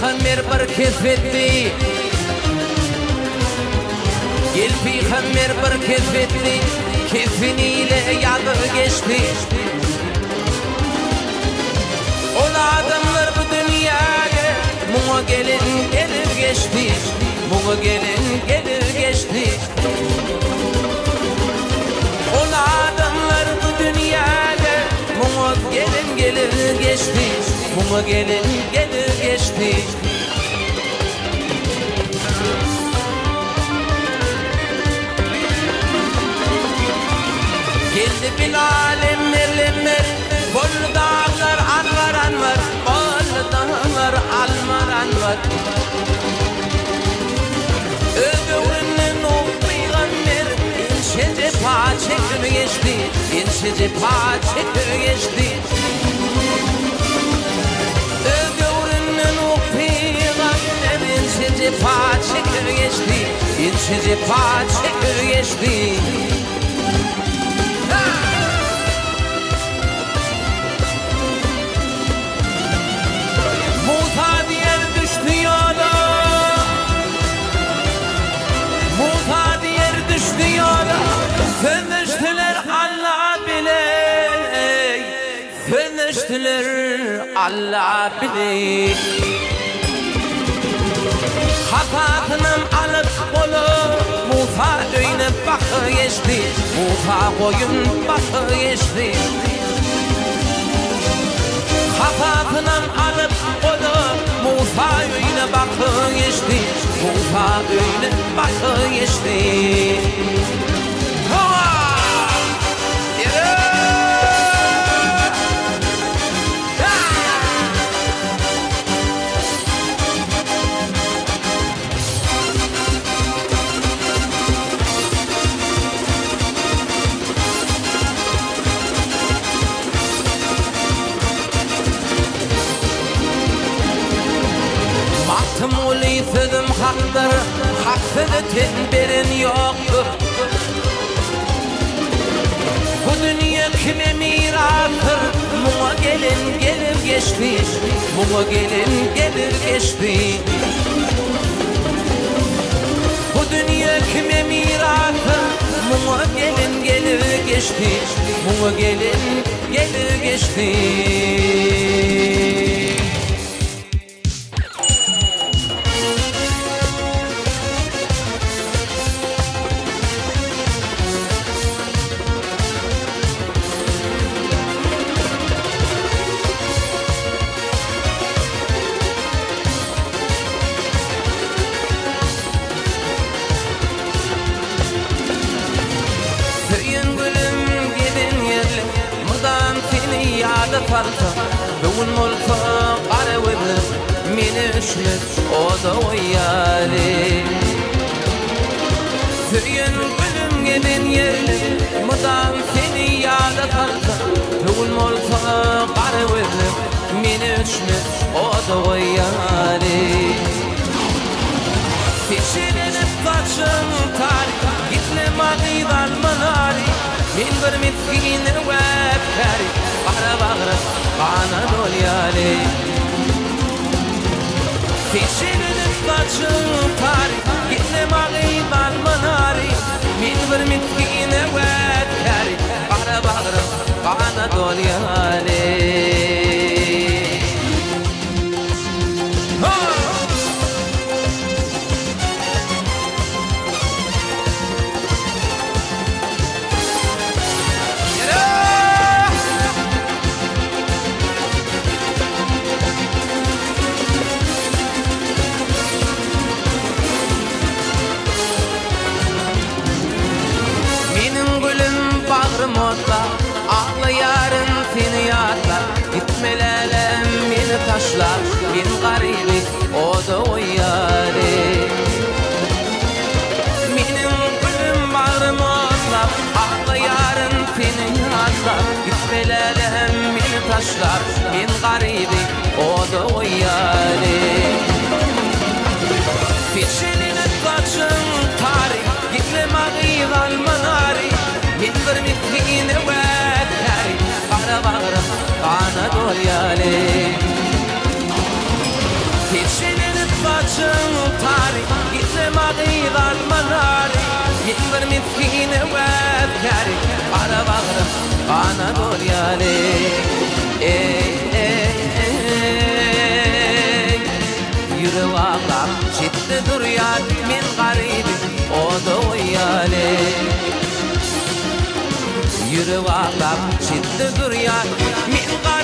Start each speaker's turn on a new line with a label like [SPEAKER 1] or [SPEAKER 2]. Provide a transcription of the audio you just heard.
[SPEAKER 1] peygamber bir kesfetti. Gel peygamber bir kesfetti. Kefiniyle yadı geçti. Ola adamlar bu dünyaya muğa gelin gelir geçti. Muğa gelin gelir geçti. Ola adamlar bu dünyaya muğa gelin gelir geçti. Muğa gelin gelir geçti. Geldi Bilal emmerlemmer, bol dağlar anvar anvar, bol dağlar almar anvar. Öbürünün o peygamber, inşece paçekü geçti, inşece paçekü geçti. Öbürünün o peygamber, inşece paçekü geçti, inşece paçekü geçti. Fönüştüler Allah biley, fönüştüler Allah biley. Hatatınım alıp bolu, Musa döyüne bakı geçti. Musa koyun bakı geçti. Hatatınım alıp bolu, Musa döyüne bakı geçti. Musa döyüne bakı geçti. Baktım uli sözüm haktır, hak sözü tenberin yoktur. Bu dünya kime mirastır? Muğa gelin gelir geçti. Muğa gelin gelir geçti. Bu dünya kime mirastır? Muğa gelin gelir geçti. Muğa gelin gelir geçti. Bugün mulka qara webni meni ishmet oda oyali. Söyün gülüm gelen yerli mıdan seni yada kalsa. Bugün mulka qara webni meni ishmet oda oyali. Seçilenip kaçın tarih, gitme mağidan manari. Min bir miskini webkari, bahra bahra bana dolyali. Seçilenip kaçın tarih, gitme mağidan manari. Min bir miskini webkari, bahra bahra bana dolyali. Modla ağlayarın seni yatlar. Gitmelelem beni taşlar. Min garibi o da oyari. Minin gülüm bağrım otla ağlayarın seni yatlar. Gitmelelem beni taşlar. Min garibi o da oyari. Fişinin kaçın tarih. Gitme mağidan manari. Min bir miskini webkari, bahra bahra bana dolyali. Seçin Anadolu'yale Yürü vaqam şitti dur yar min garibim o da uyale Yürü vaqam şitti dur yar min garibim